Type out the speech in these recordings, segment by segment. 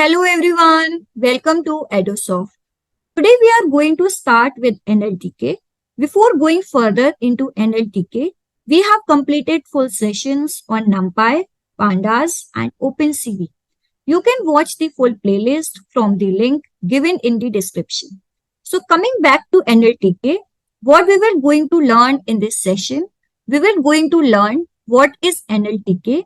Hello everyone, welcome to EDUSOFT. Today we are going to start with Nltk. Before going further into Nltk, we have completed full sessions on NumPy, Pandas and OpenCV. You can watch the full playlist from the link given in the description. So coming back to Nltk, what we were going to learn in this session, we were going to learn what is Nltk,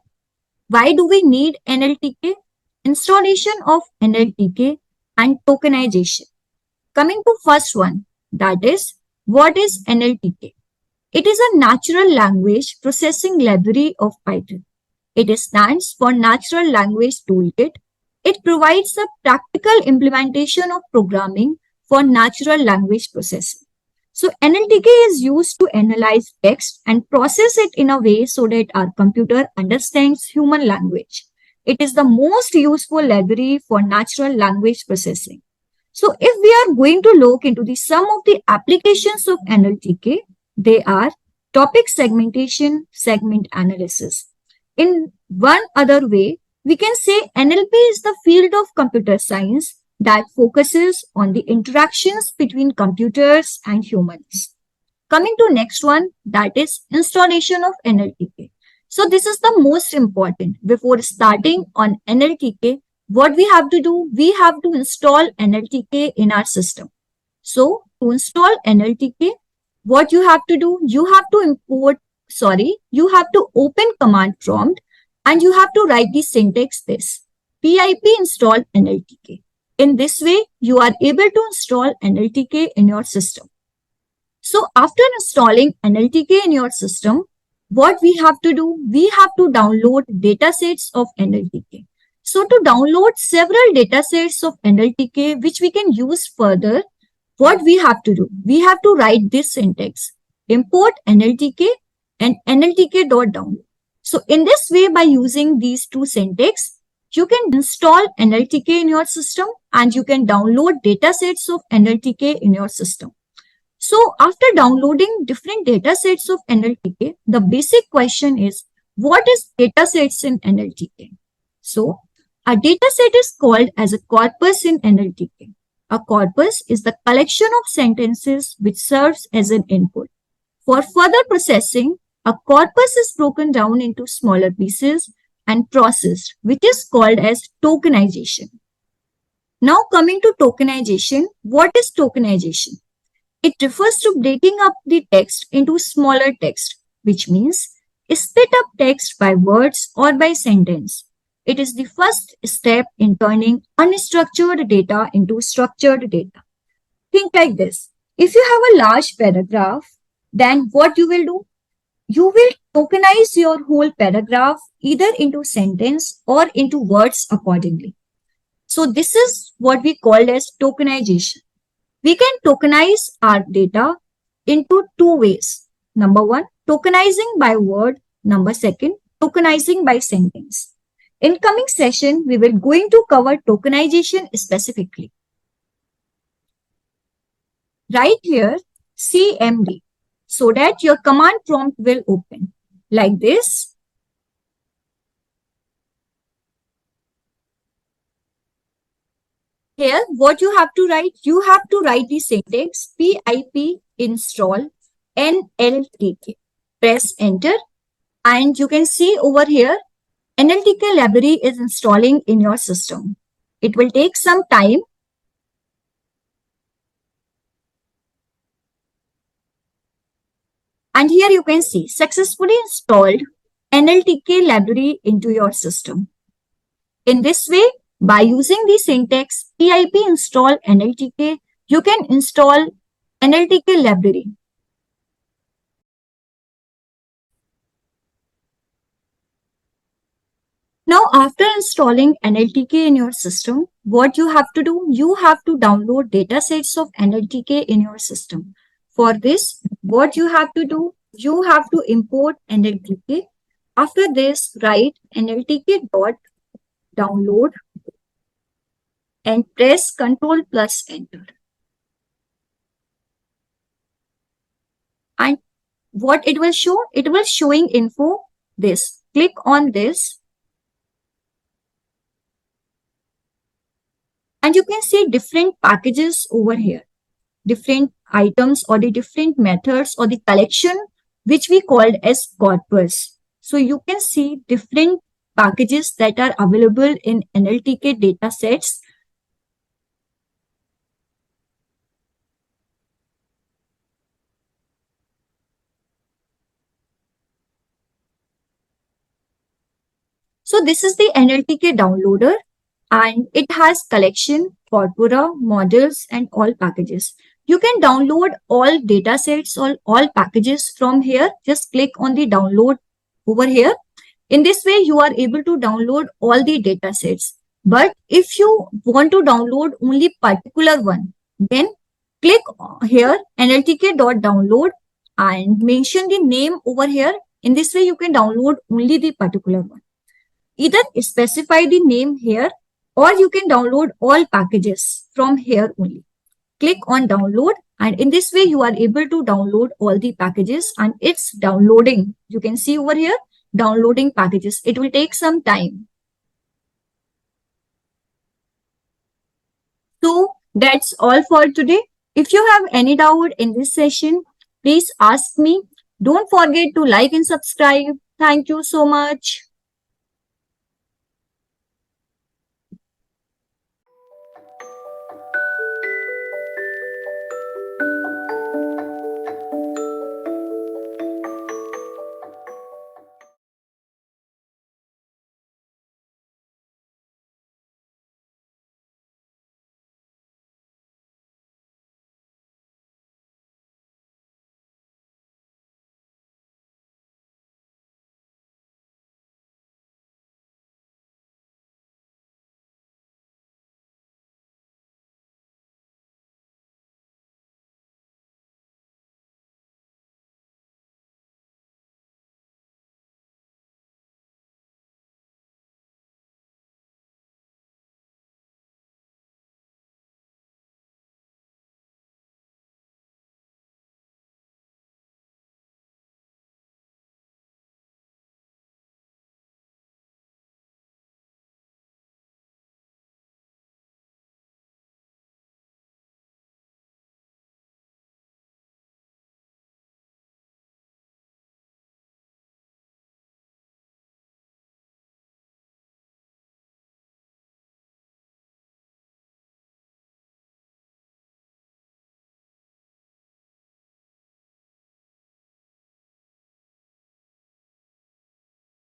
why do we need Nltk, installation of Nltk and tokenization. Coming to first one, that is, what is Nltk? It is a natural language processing library of Python. It stands for Natural Language Toolkit. It provides a practical implementation of programming for natural language processing. So NLTK is used to analyze text and process it in a way so that our computer understands human language. It is the most useful library for natural language processing. So if we are going to look into the some of the applications of NLTK, they are topic segmentation, segment analysis. In one other way, we can say NLP is the field of computer science that focuses on the interactions between computers and humans. Coming to next one, that is installation of NLTK. So this is the most important. Before starting on NLTK, what we have to do, we have to install NLTK in our system. So to install NLTK, what you have to do, you have to you have to open command prompt and you have to write the syntax this, pip install NLTK. In this way, you are able to install NLTK in your system. So after installing NLTK in your system, what we have to do, we have to download datasets of NLTK. So to download several datasets of NLTK, which we can use further, what we have to do, we have to write this syntax, import NLTK and NLTK.download. So in this way, by using these two syntax, you can install NLTK in your system and you can download datasets of NLTK in your system. So after downloading different datasets of NLTK, the basic question is, what is datasets in NLTK? So a dataset is called as a corpus in NLTK. A corpus is the collection of sentences which serves as an input. For further processing, a corpus is broken down into smaller pieces and processed, which is called as tokenization. Now coming to tokenization, what is tokenization? It refers to breaking up the text into smaller text, which means split up text by words or by sentence. It is the first step in turning unstructured data into structured data. Think like this. If you have a large paragraph, then what you will do? You will tokenize your whole paragraph either into sentence or into words accordingly. So this is what we call as tokenization. We can tokenize our data into two ways. Number one, tokenizing by word. Number second, tokenizing by sentence. In coming session, we will going to cover tokenization specifically. Right here, CMD, so that your command prompt will open like this. Here, what you have to write the syntax pip install NLTK. Press enter and you can see over here, NLTK library is installing in your system. It will take some time. And here you can see successfully installed NLTK library into your system. In this way, by using the syntax pip install NLTK, you can install NLTK library. Now, after installing NLTK in your system, what you have to do, you have to download datasets of NLTK in your system. For this, what you have to do, you have to import NLTK. After this, write NLTK.download and press Ctrl plus Enter. And what it will show? It will showing info this. Click on this. And you can see different packages over here, different items or the different methods or the collection which we called as corpus. So you can see different packages that are available in NLTK data sets. So this is the NLTK downloader and it has collection, corpora, models and all packages. You can download all data sets or all packages from here. Just click on the download over here. In this way, you are able to download all the data sets. But if you want to download only particular one, then click here nltk.download and mention the name over here. In this way, you can download only the particular one. Either specify the name here or you can download all packages from here only. Click on download and in this way you are able to download all the packages and it's downloading. You can see over here downloading packages. It will take some time. So that's all for today. If you have any doubt in this session, please ask me. Don't forget to like and subscribe. Thank you so much.